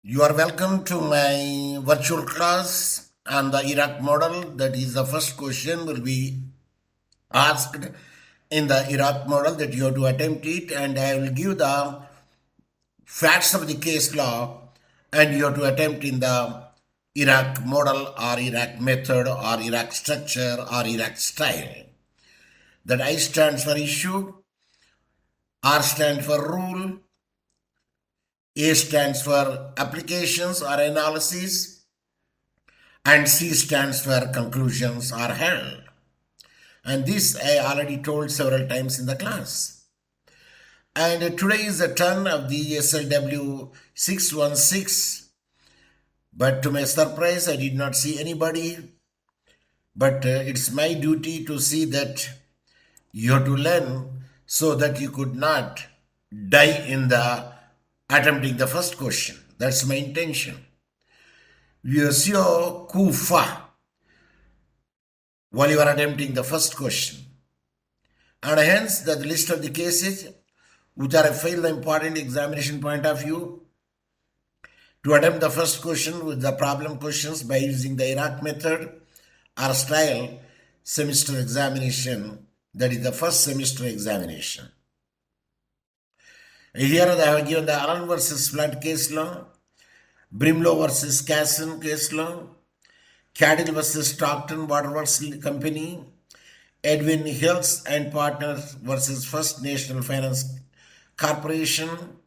You are welcome to my virtual class on the Iraq model. That is, the first question will be asked in the Iraq model that you have to attempt it, and I will give the facts of the case law, and you have to attempt in the Iraq model or Iraq method or Iraq structure or Iraq style. That I stands for issue, R stands for rule, A stands for applications or analysis, and C stands for conclusions or held. And this I already told several times in the class. And today is the turn of the SLW616, but to my surprise I did not see anybody. But it's my duty to see that you have to learn so that you could not die in the attempting the first question. That's my intention. Viosio Kufa while you are attempting the first question. And hence the list of the cases which are failed the important examination point of view to attempt the first question with the problem questions by using the Iraq method or style semester examination, that is the first semester examination. Here I have given the Allen versus Flood case law, Brimlow versus Casson case law, Caddill versus Stockton Water Works Company, Edwin Hills and Partners versus First National Finance Corporation,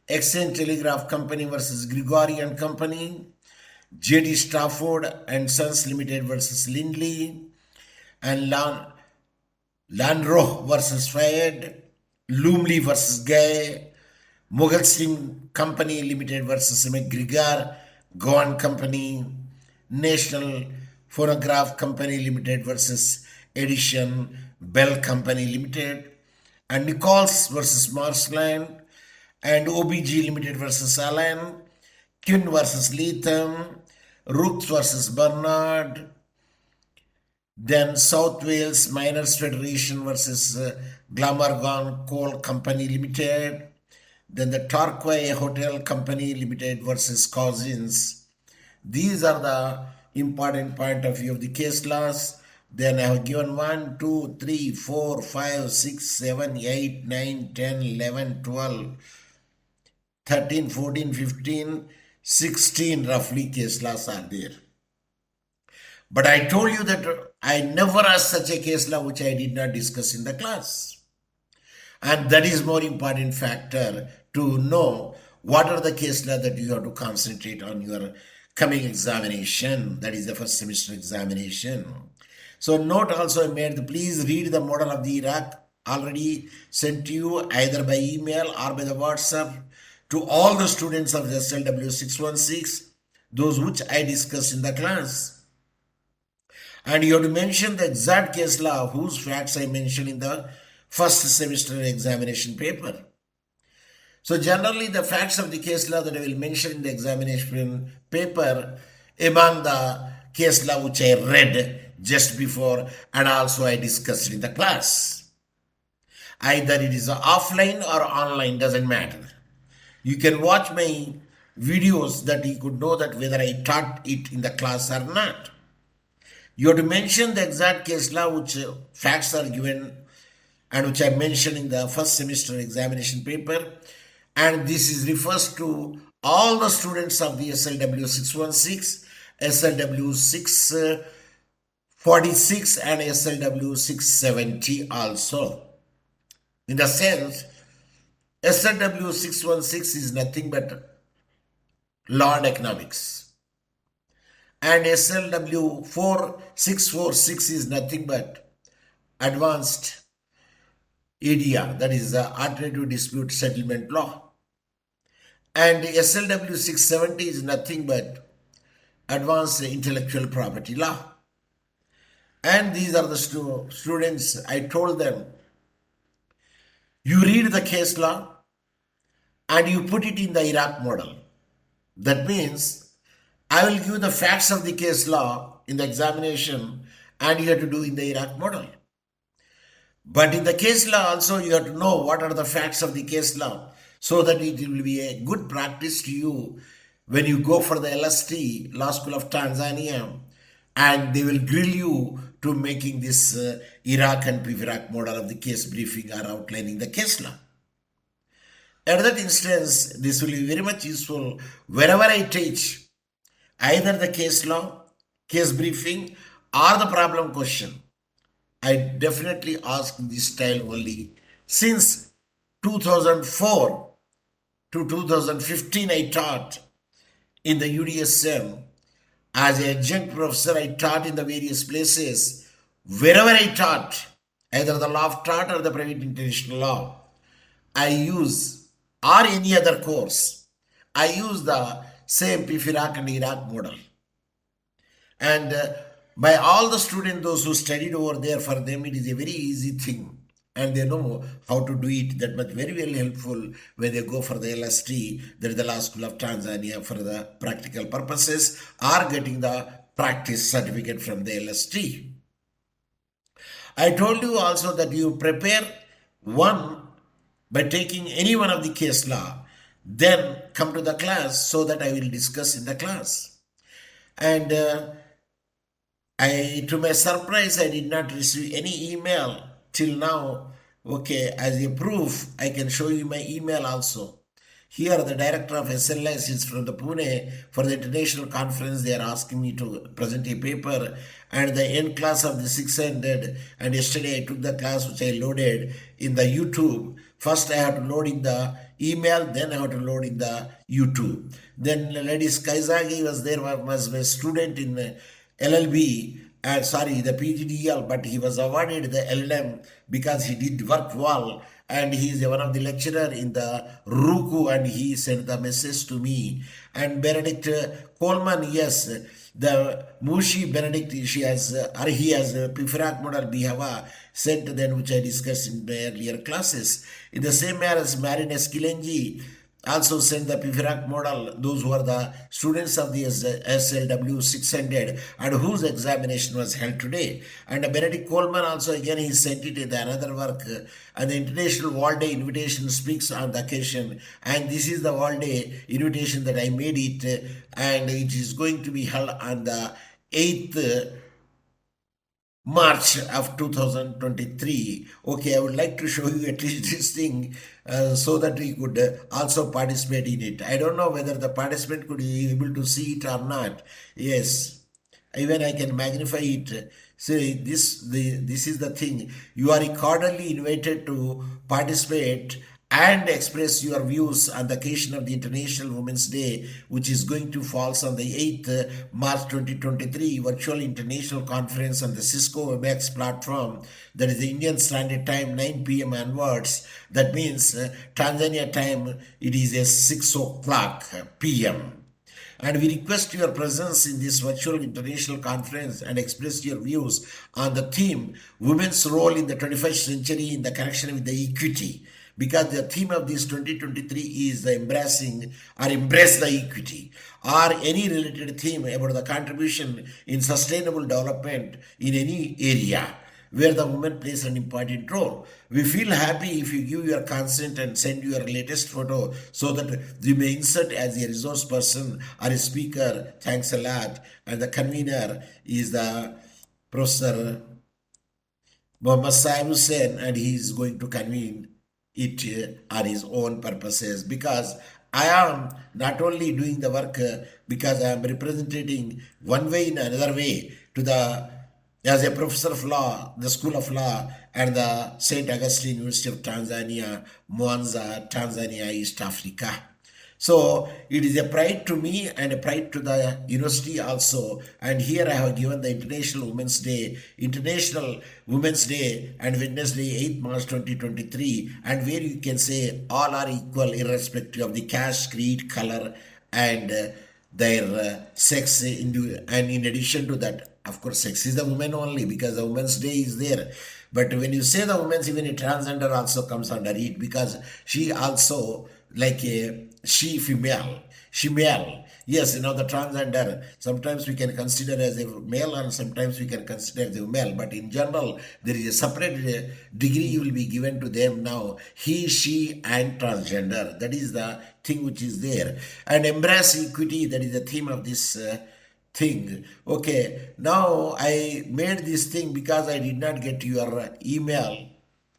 Exchange Telegraph Company versus Grigori and Company, J.D. Stafford and Sons Limited versus Lindley, and Landro versus Fayed, Lumley versus Gay, Mughal Steam Company Limited versus McGregor, Gowan Company, National Phonograph Company Limited versus Edition Bell Company Limited, and Nichols versus Marshland, and OBG Limited versus Allen, Kuhn versus Latham, Rooks versus Bernard, then South Wales Miners Federation versus Glamorgan Coal Company Limited, then the Torquay Hotel Company Limited versus Cousins. These are the important point of view of the case laws. Then I have given 1, 2, 3, 4, 5, 6, 7, 8, 9, 10, 11, 12, 13, 14, 15, 16 roughly case laws are there. But I told you that I never asked such a case law which I did not discuss in the class. And that is more important factor to know what are the case law that you have to concentrate on your coming examination. That is the first semester examination. So note also I made, please read the model of the Iraq already sent to you either by email or by the WhatsApp to all the students of the SLW616, those which I discussed in the class. And you have to mention the exact case law whose facts I mentioned in the first semester examination paper. So generally the facts of the case law that I will mention in the examination paper among the case law which I read just before and also I discussed in the class. Either it is offline or online, doesn't matter. You can watch my videos that you could know that whether I taught it in the class or not. You have to mention the exact case law which facts are given and which I mentioned in the first semester examination paper, and this refers to all the students of the SLW616, SLW646 and SLW670 also. In the sense, SLW616 is nothing but law and economics. And SLW646 is nothing but advanced ADR, that is the Alternative Dispute Settlement Law. And SLW670 is nothing but advanced intellectual property law. And these are the students, I told them, you read the case law and you put it in the Iraq model. That means I will give the facts of the case law in the examination and you have to do in the Iraq model. But in the case law also you have to know what are the facts of the case law so that it will be a good practice to you when you go for the LST, Law School of Tanzania, and they will grill you to making this Iraq and Iraq model of the case briefing or outlining the case law. At that instance, this will be very much useful wherever I teach either the case law, case briefing, or the problem question. I definitely ask this style only. Since 2004 to 2015, I taught in the UDSM. As an adjunct professor, I taught in the various places. Wherever I taught, either the law of tort or the private international law, I use, or any other course, I use the same Iraq and Iraq model. And by all the students, those who studied over there, for them it is a very easy thing. And they know how to do it. That much very, very helpful when they go for the LST, that is the Law School of Tanzania, for the practical purposes, or getting the practice certificate from the LST. I told you also that you prepare one by taking any one of the case law, then come to the class so that I will discuss in the class. And to my surprise, I did not receive any email till now. Okay, as a proof, I can show you my email also. Here, the director of SLS is from the Pune for the international conference. They are asking me to present a paper, and the end class of the 600. And yesterday I took the class which I loaded in the YouTube. First I have to load in the email, then I have to load in the YouTube. Then Lady Kaizagi was there, was my student in LLB. The PGDL, but he was awarded the LLM because he did work well, and he is one of the lecturer in the RUKU, and he sent the message to me. And Benedict Coleman, yes, the Mushi Benedict, he has Pifrak model Bihava sent then, which I discussed in the earlier classes. In the same manner as Marin Eskilenji also sent the PIFRAC model, those who are the students of the SLW600 and whose examination was held today. And Benedict Coleman also, again, he sent it in the another work, and the International World Day invitation speaks on the occasion. And this is the World Day invitation that I made it, and it is going to be held on the 8th March of 2023. Okay, I would like to show you at least this thing so that we could also participate in it. I don't know whether the participant could be able to see it or not. Yes, even I can magnify it. See, this is the thing. You are cordially invited to participate and express your views on the occasion of the International Women's Day, which is going to fall on the 8th March 2023 virtual international conference on the Cisco WebEx platform. That is the Indian Standard Time, 9 p.m. onwards. That means Tanzania time, it is a 6 o'clock p.m. And we request your presence in this virtual international conference and express your views on the theme, Women's Role in the 21st Century in the Connection with the Equity. Because the theme of this 2023 is the embracing or embrace the equity, or any related theme about the contribution in sustainable development in any area where the woman plays an important role. We feel happy if you give your consent and send your latest photo so that we may insert as a resource person or a speaker. Thanks a lot. And the convener is the Professor Mohammed Saheb Hussain, and he is going to convene it are his own purposes, because I am not only doing the work because I am representing one way in another way to the, as a professor of law, the School of Law and the St. Augustine University of Tanzania, Mwanza, Tanzania, East Africa. So it is a pride to me and a pride to the university also. And here I have given the International Women's Day and Wednesday, 8th March 2023, and where you can say all are equal irrespective of the caste, creed, color, and their sex. And in addition to that, of course, sex is the woman only because the Women's Day is there. But when you say the women's, even a transgender also comes under it, because she also like a she female, she male. Yes, the transgender. Sometimes we can consider as a male, and sometimes we can consider as a male. But in general, there is a separate degree will be given to them now. He, she, and transgender. That is the thing which is there. And embrace equity. That is the theme of this. Thing. Okay, now I made this thing because I did not get your email,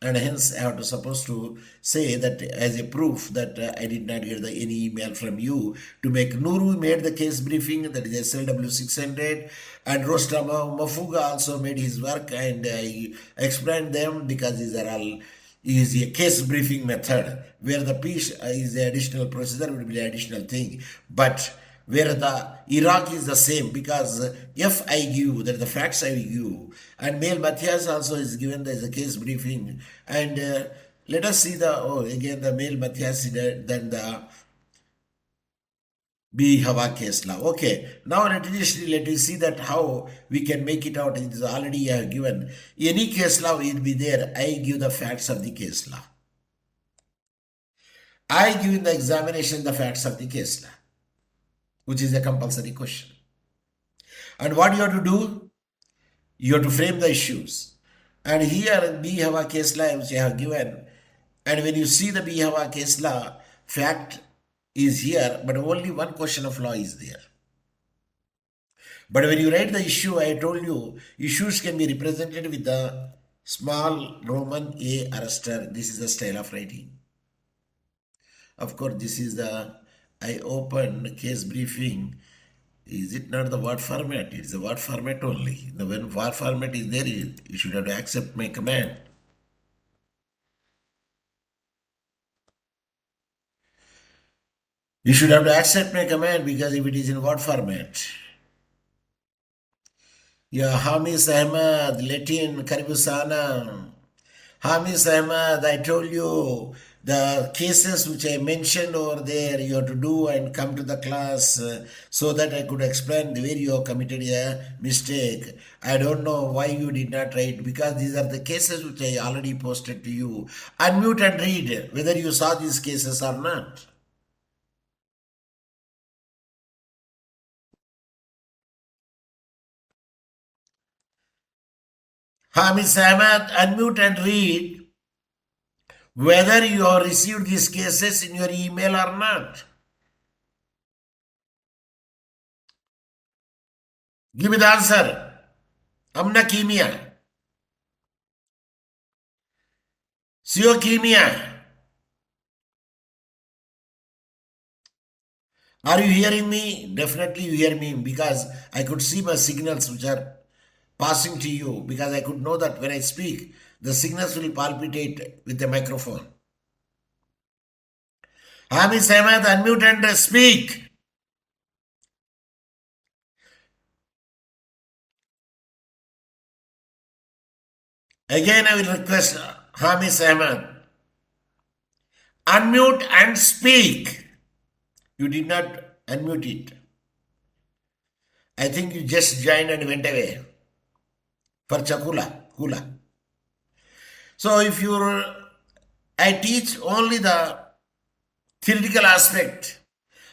and hence I have to supposed to say that as a proof that I did not get any email from you to make. Nuru made the case briefing, that is SLW600, and Rostam Mafuga also made his work, and I explained them because these are all is a case briefing method where the piece is the additional procedure will be the additional thing, but where the Iraq is the same, because if I give, that the facts I give, and Mail Matthias also is given as a case briefing, and let us see again the Mail Matthias, then the B Hava case law. Okay, now let us see that how we can make it out. It is already I have given. Any case law will be there. I give the facts of the case law. I give in the examination the facts of the case law, which is a compulsory question. And what you have to do? You have to frame the issues. And here, B Hava case law, which I have given, and when you see the B Hava case law, fact is here, but only one question of law is there. But when you write the issue, I told you, issues can be represented with the small Roman A arrester. This is the style of writing. Of course, this is the I opened case briefing. Is it not the word format? It's the word format only. When word format is there, you should have to accept my command. You should have to accept my command, because if it is in word format. Yeah, Hamis Ahmad, Latin, Karibusana. Hamis Ahmad, I told you the cases which I mentioned over there, you have to do and come to the class so that I could explain where you have committed a mistake. I don't know why you did not write, because these are the cases which I already posted to you. Unmute and read whether you saw these cases or not. Hamis Ahmad, unmute and read whether you have received these cases in your email or not. Give me the answer. Amna Kimia. Kimia. Are you hearing me? Definitely you hear me, because I could see my signals which are passing to you, because I could know that when I speak, the signals will palpitate with the microphone. Hamis Ahmed, unmute and speak. Again, I will request Hamis Ahmed, unmute and speak. You did not unmute it. I think you just joined and went away for Kula. So if I teach only the theoretical aspect,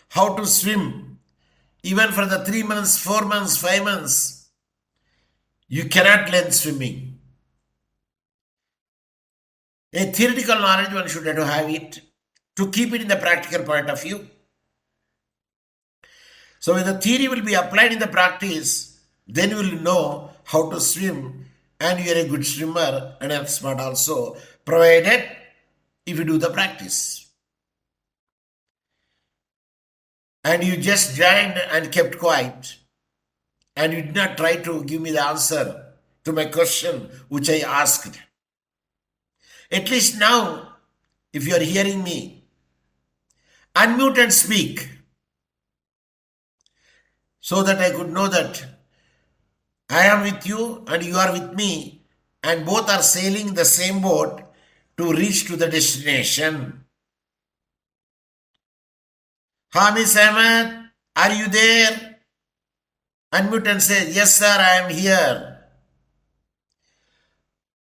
how to swim, even for the 3 months, 4 months, 5 months, you cannot learn swimming. A theoretical knowledge one should have to have it to keep it in the practical point of view. So when the theory will be applied in the practice, then you will know how to swim, and you are a good swimmer and a smart also, provided if you do the practice. And you just joined and kept quiet, and you did not try to give me the answer to my question which I asked. At least now, if you are hearing me, unmute and speak, so that I could know that I am with you and you are with me, and both are sailing the same boat to reach to the destination. Hamis Ahmed, are you there? Unmute and say, yes sir, I am here.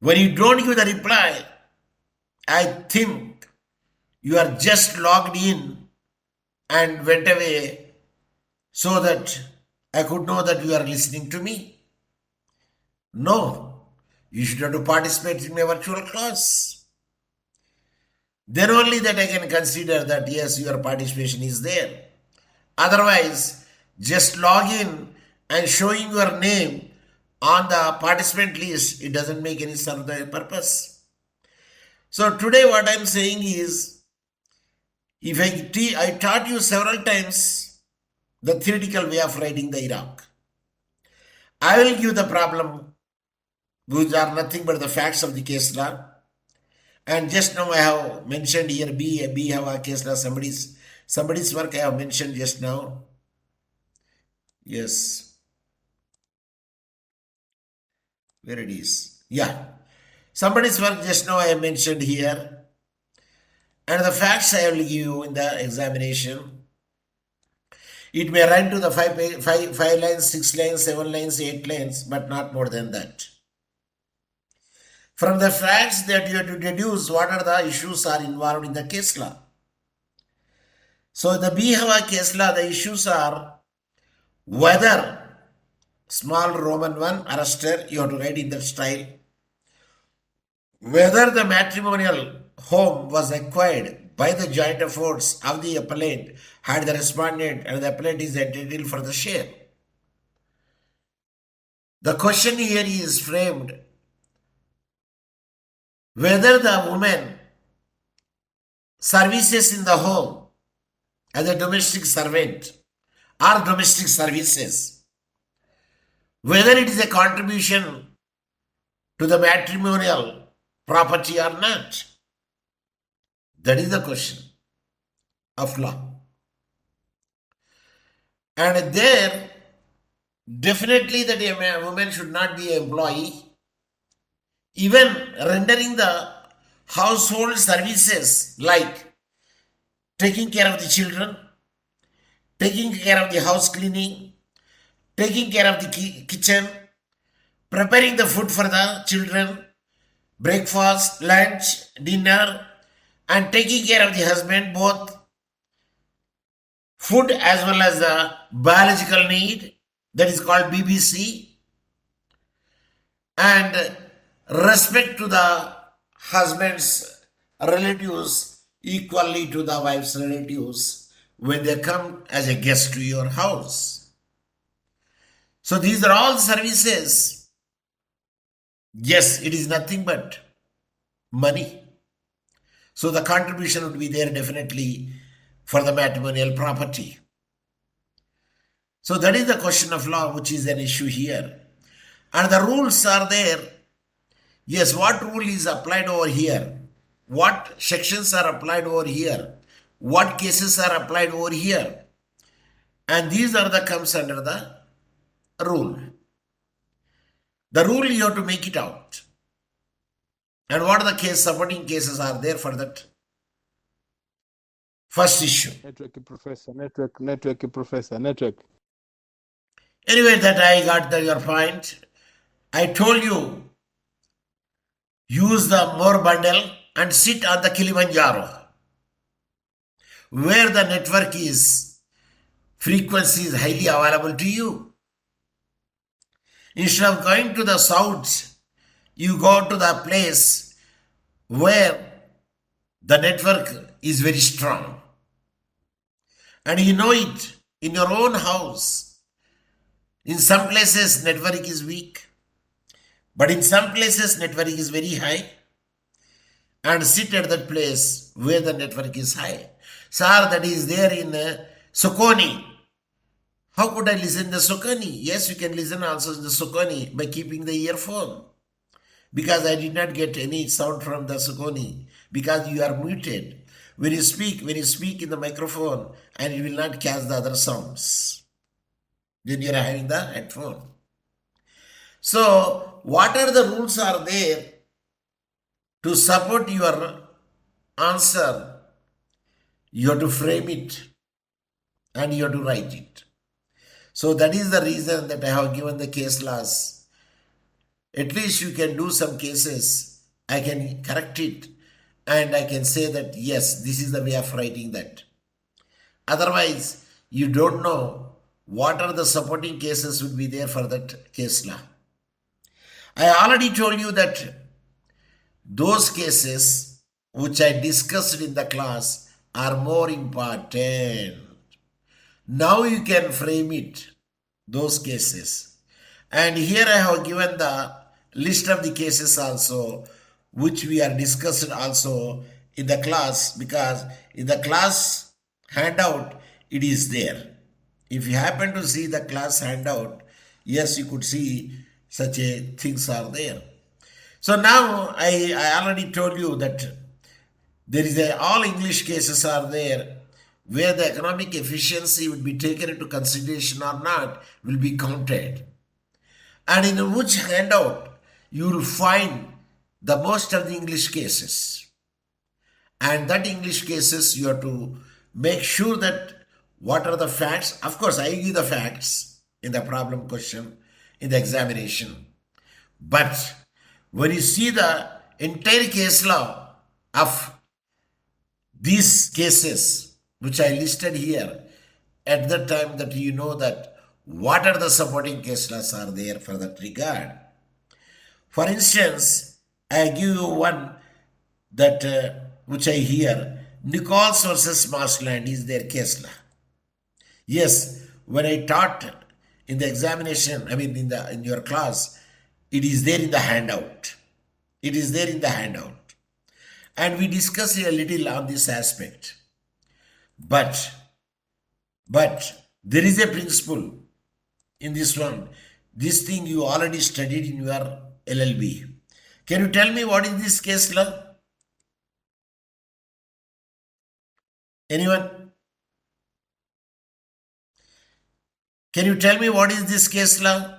When you don't give the reply, I think You are just logged in and went away so that I could know that you are listening to me. No, you should have to participate in my virtual class. Then only that I can consider that yes, your participation is there. Otherwise, just log in and showing your name on the participant list, it doesn't make any sort of purpose. So today what I'm saying is, if I taught you several times the theoretical way of writing the Iraq, I will give the problem which are nothing but the facts of the case law. And just now I have mentioned here B have a case law, somebody's work I have mentioned just now. Yes. Where it is? Yeah. Somebody's work just now I have mentioned here. And the facts I will give you in the examination. It may run to the 5 lines, 6 lines, 7 lines, 8 lines, but not more than that. From the facts that you have to deduce what are the issues are involved in the case law. So the B-Hava case law, the issues are whether small Roman 1 arrestor, you have to write in that style, whether the matrimonial home was acquired by the joint efforts of the appellant had the respondent and the appellant is entitled for the share. The question here is framed whether the woman services in the home as a domestic servant or domestic services, whether it is a contribution to the matrimonial property or not. That is the question of law. And there, definitely that a woman should not be an employee. Even rendering the household services like taking care of the children, taking care of the house cleaning, taking care of the kitchen, preparing the food for the children, breakfast, lunch, dinner, and taking care of the husband, both food as well as the biological need, that is called BBC, and respect to the husband's relatives equally to the wife's relatives when they come as a guest to your house. So these are all services. Yes, it is nothing but money. So the contribution would be there definitely for the matrimonial property. So that is the question of law which is an issue here. And the rules are there. Yes, what rule is applied over here? What sections are applied over here? What cases are applied over here? And these are the comes under the rule. The rule you have to make it out. And what are the supporting cases are there for that first issue? Network, Professor. Network, Professor. Network. Anyway, that I got your point. I told you, use the Moore bundle and sit on the Kilimanjaro, where the network is, frequency is highly available to you. Instead of going to the south, you go to the place where the network is very strong. And you know it in your own house. In some places, network is weak. But in some places, network is very high. And sit at that place where the network is high. Sir, that is there in Sokoni. How could I listen to Sokoni? Yes, you can listen also to the Sokoni by keeping the earphone. Because I did not get any sound from the Sokoni. Because you are muted. When you speak in the microphone, and you will not catch the other sounds. Then you are having the headphone. So, what are the rules are there to support your answer? You have to frame it and you have to write it. So that is the reason that I have given the case laws. At least you can do some cases. I can correct it and I can say that yes, this is the way of writing that. Otherwise, you don't know what are the supporting cases would be there for that case law. I already told you that those cases which I discussed in the class are more important. Now you can frame it, those cases. And here I have given the list of the cases also, which we are discussed also in the class, because in the class handout it is there. If you happen to see the class handout, yes, you could see such a things are there. So now I already told you that there is all English cases are there where the economic efficiency would be taken into consideration or not will be counted. And in which handout you will find the most of the English cases. And that English cases you have to make sure that what are the facts. Of course, I give the facts in the problem question in the examination. But when you see the entire case law of these cases which I listed here, at that time that you know that what are the supporting case laws are there for that regard. For instance, I give you one that which I hear, Nichols versus Marshland is their case law. Yes, when I taught in the examination, I mean in your class, it is there in the handout. It is there in the handout. And we discuss a little on this aspect. But there is a principle in this one. This thing you already studied in your LLB. Can you tell me what is this case law? Anyone? Can you tell me what is this case law?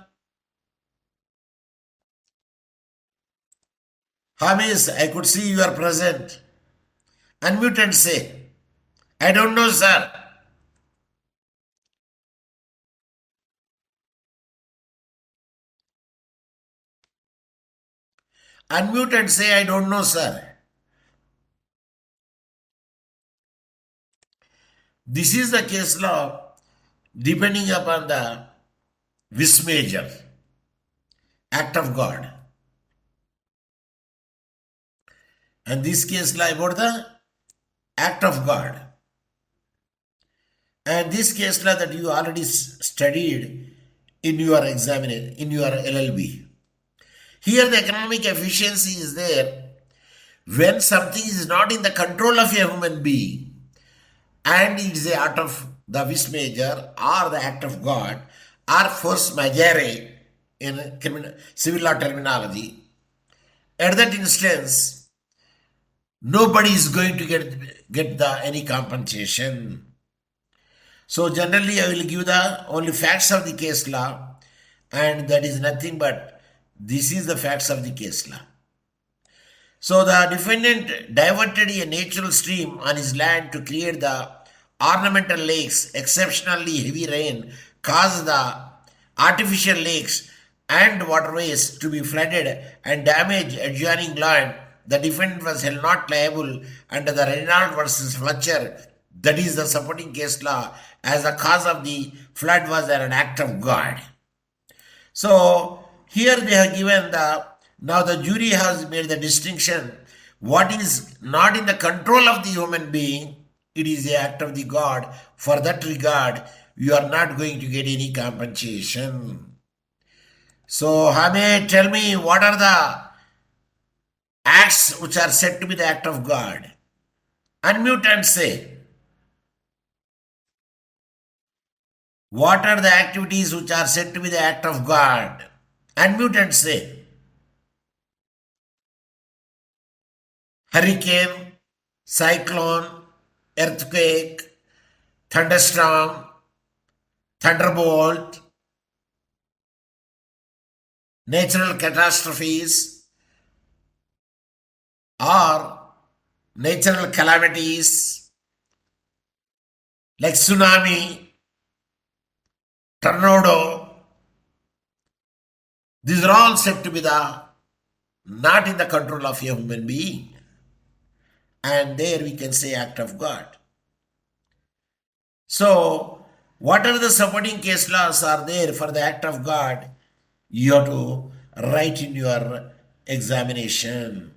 Hamis, I could see you are present. Unmute and say, I don't know, sir. Unmute and say, I don't know, sir. This is the case law depending upon the vis major, act of God. And this case law about the act of God. And this case law that you already studied in your examination, in your LLB. Here the economic efficiency is there when something is not in the control of a human being and it is the act of the vis major or the act of God or force majeure in civil law terminology. At that instance, nobody is going to get any compensation. So generally I will give the only facts of the case law, and that is nothing but this is the facts of the case law. So the defendant diverted a natural stream on his land to create the ornamental lakes. Exceptionally heavy rain caused the artificial lakes and waterways to be flooded and damage adjoining land. The defendant was held not liable under the Reynolds versus Fletcher, that is the supporting case law, as the cause of the flood was an act of God. So here they have given now the jury has made the distinction. What is not in the control of the human being, it is the act of the God. For that regard, you are not going to get any compensation. So Hamid, tell me what are the acts which are said to be the act of God? Unmute and say. What are the activities which are said to be the act of God? Unmute and say. Hurricane, cyclone, earthquake, thunderstorm, thunderbolt, natural catastrophes, or natural calamities like tsunami, tornado. These are all said to be not in the control of a human being. and there we can say act of God. So, what are the supporting case laws are there for the act of God? You have to write in your examination.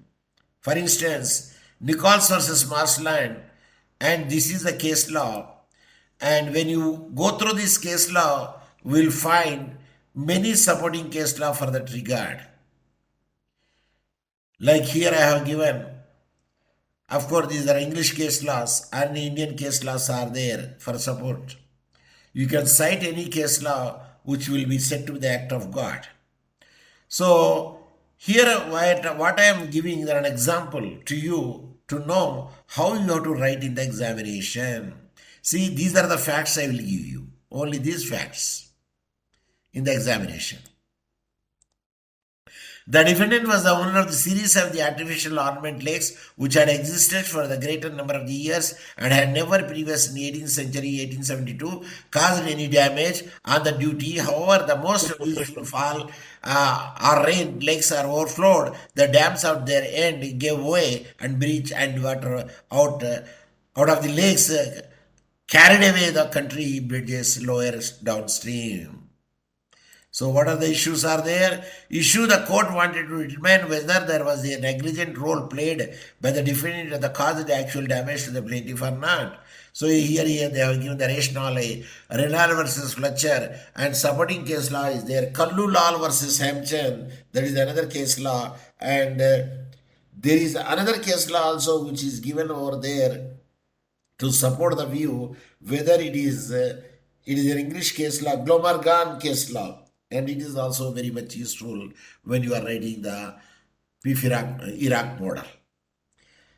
For instance, Nichols versus Marsland, and this is the case law. And when you go through this case law, we'll find many supporting case law for that regard. Like here I have given, of course, these are English case laws and Indian case laws are there for support. You can cite any case law which will be said to be the act of God. So here what I am giving is an example to you to know how you have to write in the examination. See, these are the facts I will give you. Only these facts in the examination. The defendant was the owner of the series of the artificial ornament lakes which had existed for the greater number of the years and had never previous in the 18th century 1872 caused any damage on the duty. However, the most usual fall or rain, lakes are overflowed, the dams at their end gave way and breached and water out of the lakes carried away the country bridges lower downstream. So what are the issues are there? Issue, the court wanted to determine whether there was a negligent role played by the defendant in the cause of the actual damage to the plaintiff or not. So here they have given the rationale, Renal versus Fletcher, and supporting case law is there. Kallu Lal versus Hampton, that is another case law, and there is another case law also which is given over there to support the view whether it is an English case law, Glomergan case law. And it is also very much useful when you are writing the Iraq model.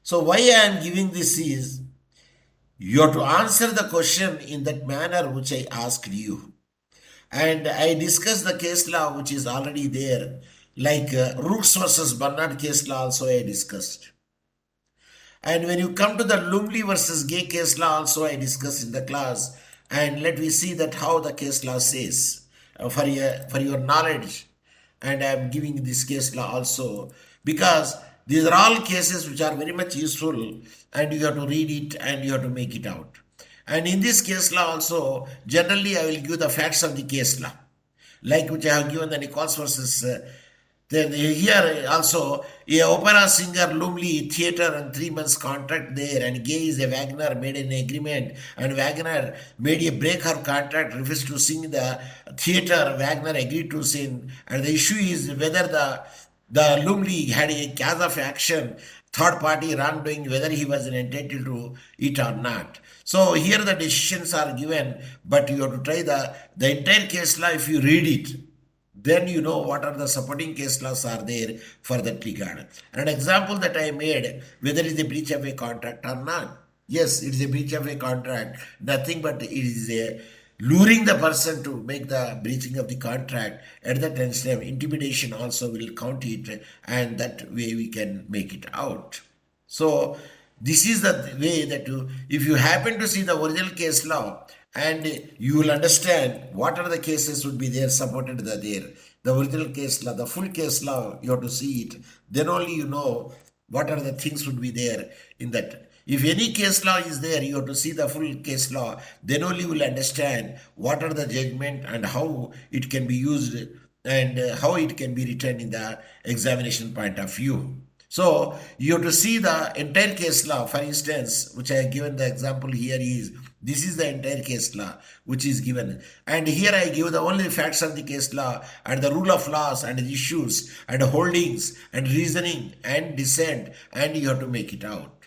So why I am giving this is, you have to answer the question in that manner which I asked you. And I discussed the case law which is already there, like Rooks versus Bernard case law also I discussed. And when you come to the Lumley versus Gay case law also I discussed in the class. And let me see that how the case law says. For your knowledge, and I am giving this case law also because these are all cases which are very much useful and you have to read it and you have to make it out. And in this case law also, generally I will give the facts of the case law, like which I have given the Nichols versus then here also, a opera singer Lumley theatre and 3 months contract there, and Gay is a Wagner made an agreement, and Wagner made a break her contract, refused to sing the theatre. Wagner agreed to sing, and the issue is whether the Lumley had a cause of action, third party wrongdoing, whether he was entitled to it or not. So here the decisions are given, but you have to try the entire case law. If you read it, then you know what are the supporting case laws are there for that regard. An example that I made, whether it is a breach of a contract or not. Yes, it is a breach of a contract. Nothing but it is a luring the person to make the breaching of the contract. At that time, intimidation also will count it, and that way we can make it out. So this is the way that if you happen to see the original case law, and you will understand what are the cases would be there supported there. The original case law, the full case law, you have to see it. Then only you know what are the things would be there in that. If any case law is there, you have to see the full case law. Then only you will understand what are the judgment and how it can be used and how it can be written in the examination point of view. So you have to see the entire case law. For instance, which I have given the example here is, this is the entire case law which is given. And here I give the only facts of the case law and the rule of laws and the issues and holdings and reasoning and dissent, and you have to make it out.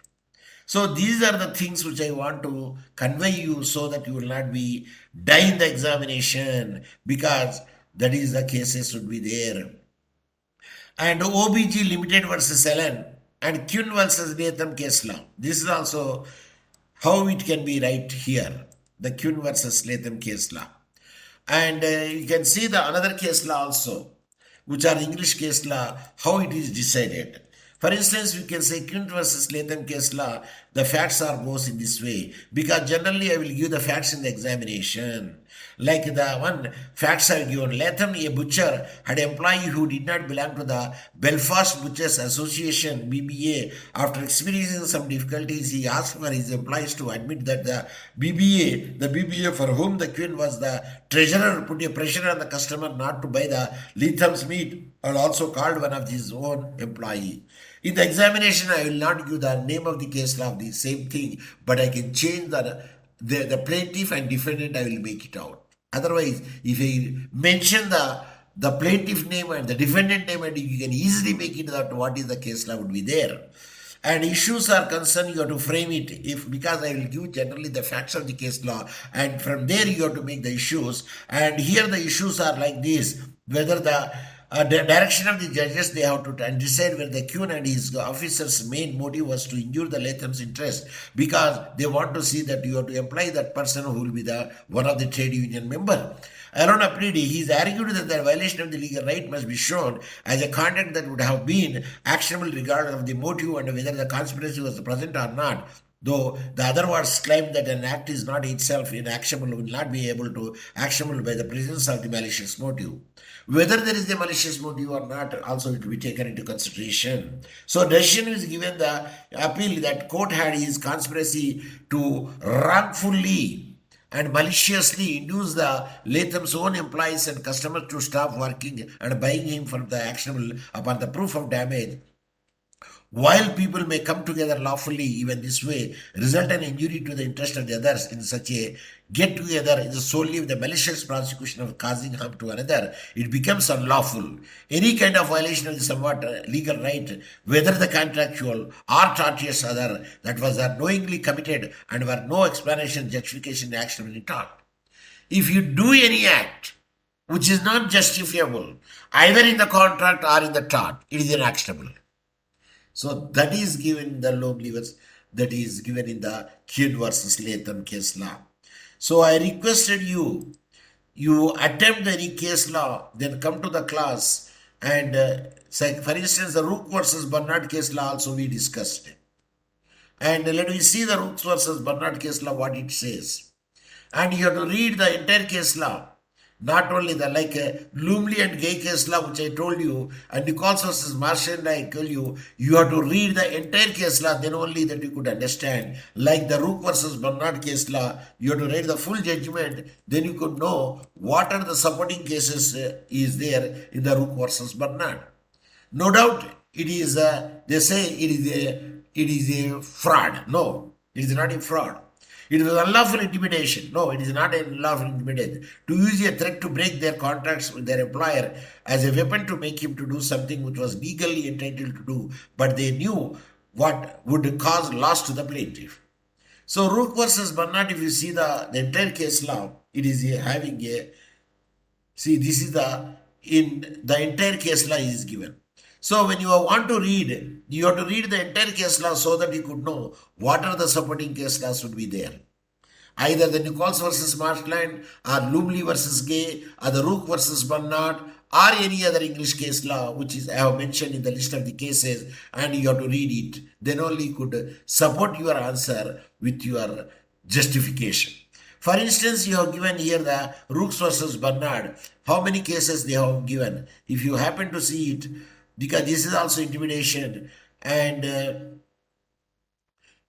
So these are the things which I want to convey you so that you will not be die in the examination, because that is the cases would be there. And OBG Limited versus Ellen and Kuhn versus Latham case law. This is also how it can be right here, the Kuhn versus Latham case law. And you can see the another case law also, which are English case law, how it is decided. For instance, we can say Kuhn versus Latham case law, the facts are goes in this way, because generally I will give the facts in the examination. Like the one facts are given. Latham, a butcher, had an employee who did not belong to the Belfast Butchers Association (BBA). After experiencing some difficulties, he asked for his employees to admit that the BBA for whom the Queen was the treasurer, put a pressure on the customer not to buy the Latham's meat, and also called one of his own employee. In the examination, I will not give the name of the case law of the same thing, but I can change the plaintiff and defendant. I will make it out. Otherwise, if I mention the plaintiff name and the defendant name, and you can easily make it that what is the case law would be there. And issues are concerned, you have to frame it. Because I will give generally the facts of the case law, and from there you have to make the issues. And here the issues are like this: whether the direction of the judges, they have to decide whether the Queen and his officers' main motive was to injure the Latham's interest, because they want to see that you have to employ that person who will be the one of the trade union member. Aaron Apridi, he is argued that the violation of the legal right must be shown as a conduct that would have been actionable regardless of the motive and whether the conspiracy was present or not. Though the other words claim that an act is not itself inactionable, will not be able to actionable by the presence of the malicious motive. Whether there is a malicious motive or not, also it will be taken into consideration. So decision is given the appeal that court had his conspiracy to wrongfully and maliciously induce the Latham's own employees and customers to stop working and buying him from the actionable upon the proof of damage. While people may come together lawfully, even this way, result in injury to the interest of the others in such a get-together is solely the malicious prosecution of causing harm to another, it becomes unlawful. Any kind of violation of the somewhat legal right, whether the contractual or tortious other, that was unknowingly committed and were no explanation, justification, action at all. If you do any act which is not justifiable, either in the contract or in the tort, it is inactionable. So that is given in the Lumley versus, that is given in the Queen versus Latham case law. So I requested you attempt any case law, then come to the class and for instance the Rooks versus Bernard case law also we discussed it. And let me see the Rooks versus Bernard case law, what it says. And you have to read the entire case law. Not only the Lumley and Gay case law, which I told you, and Nichols versus Marshall, I tell you, you have to read the entire case law, then only that you could understand. Like the Rooks versus Bernard case law, you have to read the full judgment, then you could know what are the supporting cases is there in the Rooks versus Bernard. No doubt, it is, they say it is a fraud. No, it is not a fraud. It was unlawful intimidation. No, it is not unlawful intimidation. To use a threat to break their contracts with their employer as a weapon to make him to do something which was legally entitled to do, but they knew what would cause loss to the plaintiff. So Rooks versus Bernard, if you see the entire case law, it is having a, see this is in the entire case law is given. So when you want to read, you have to read the entire case law so that you could know what are the supporting case laws would be there. Either the Nichols versus Marshland or Lumley versus Gay or the Rooks versus Bernard or any other English case law which is I have mentioned in the list of the cases, and you have to read it. Then only you could support your answer with your justification. For instance, you have given here the Rooks versus Bernard. How many cases they have given? If you happen to see it, because this is also intimidation, and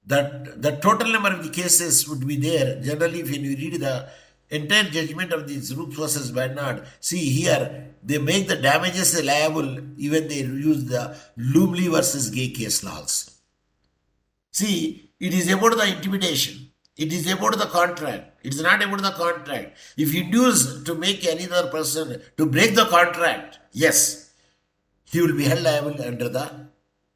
the total number of the cases would be there. Generally, when you read the entire judgment of this Rooks versus Bernard, see here, they make the damages liable, even they use the Lumley versus Gay case laws. See, it is about the intimidation. It is about the contract. It is not about the contract. If you induce to make any other person to break the contract, yes, he will be held liable under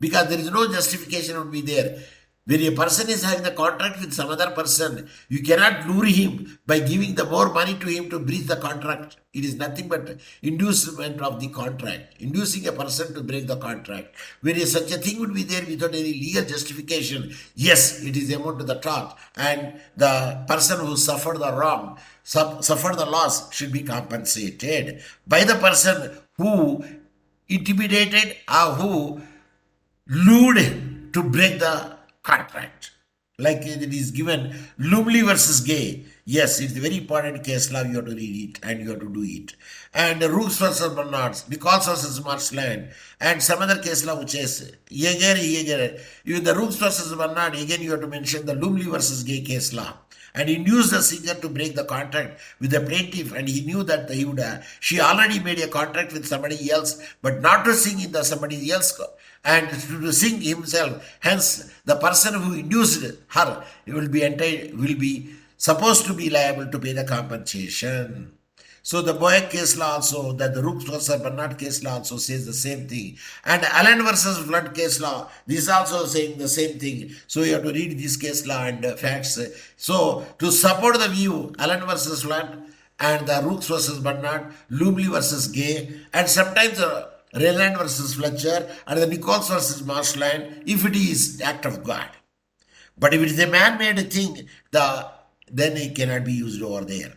because there is no justification would be there. When a person is having a contract with some other person, you cannot lure him by giving the more money to him to breach the contract. It is nothing but inducement of the contract, inducing a person to break the contract. When such a thing would be there without any legal justification, yes, it is amount to the tort, and the person who suffered the wrong, suffered the loss should be compensated by the person who intimidated or who lured to break the contract. Like it is given Lumley versus Gay. Yes, it's a very important case law. You have to read it and you have to do it. And Rooks versus Bernards, Nichols versus Marshland, and some other case law which is Yeager. You the Rooks versus Bernard, again you have to mention the Lumley versus Gay case law. And he induced the singer to break the contract with the plaintiff, and he knew that he would. She already made a contract with somebody else, but not to sing in the somebody else and to sing himself. Hence, the person who induced her will be supposed to be liable to pay the compensation. So the Boyack case law also, that the Rooks versus Bernard case law also says the same thing. And Allen versus Flood case law, this is also saying the same thing. So you have to read this case law and facts. So to support the view, Allen versus Flood and the Rooks versus Bernard, Lumley versus Gay, and sometimes Rayland versus Fletcher, and the Nichols versus Marshland, if it is act of God. But if it is a man-made thing, then it cannot be used over there.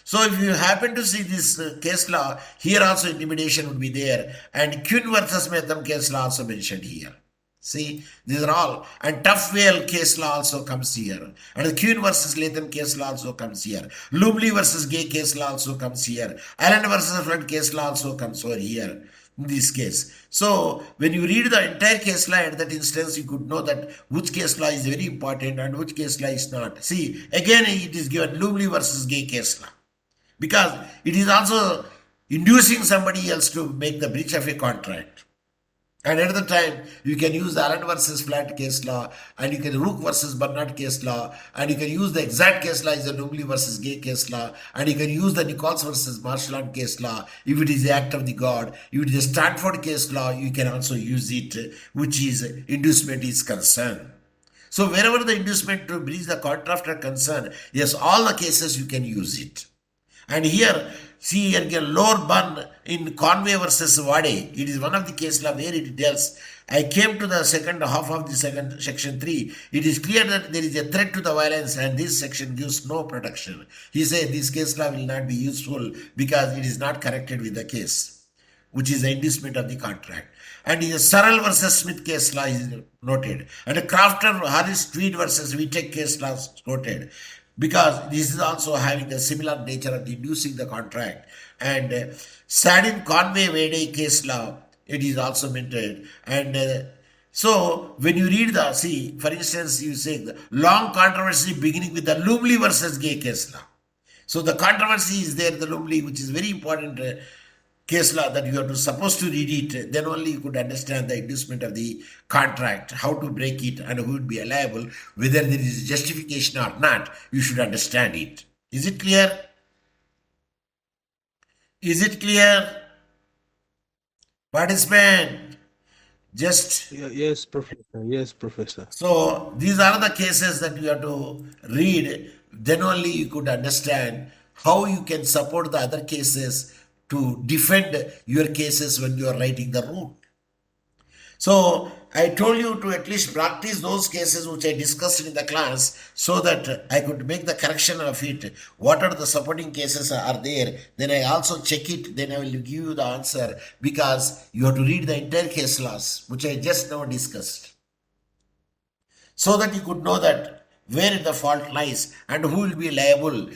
So if you happen to see this case law, here also intimidation would be there. And Quinn versus Metham case law also mentioned here. See, these are all. And Tough Whale case law also comes here. And the Quinn versus Latham case law also comes here. Lumley versus Gay case law also comes here. Allen versus Flood case law also comes over here. In this case. So when you read the entire case law at that instance, you could know that which case law is very important and which case law is not. See, again it is given Lumley versus Gay case law. Because it is also inducing somebody else to make the breach of a contract. And at the time, you can use the Allen versus Flat case law, and you can Rook versus Bernard case law, and you can use the exact case law as the Lumley versus Gay case law, and you can use the Nichols versus Marshland case law if it is the act of the God. If it is a Stanford case law, you can also use it, which is inducement is concerned. So wherever the inducement to breach the contract are concerned, yes, all the cases you can use it. And here, see here, lower bun in Conway versus Wade. It is one of the case law where it tells. I came to the second half of the second section 3. It is clear that there is a threat to the violence and this section gives no protection. He said this case law will not be useful because it is not connected with the case, which is the inducement of the contract. And in the Searle versus Smith case law is noted. And the Crafter Harris Tweed versus Vitek case law is noted. Because this is also having the similar nature of inducing the contract. And Sadin Conway Wade case law, it is also mentioned. And so when you read see, for instance, you say the long controversy beginning with the Lumley versus Gay case law. So the controversy is there, the Lumley, which is very important case law that you are supposed to read it, then only you could understand the inducement of the contract, how to break it and who would be liable, whether there is justification or not, you should understand it. Is it clear? Is it clear? Participant, just... Yes, Professor. Yes, Professor. So these are the cases that you have to read, then only you could understand how you can support the other cases to defend your cases when you are writing the rule. So I told you to at least practice those cases which I discussed in the class so that I could make the correction of it. What are the supporting cases are there? Then I also check it. Then I will give you the answer because you have to read the entire case laws which I just now discussed. So that you could know that where the fault lies and who will be liable.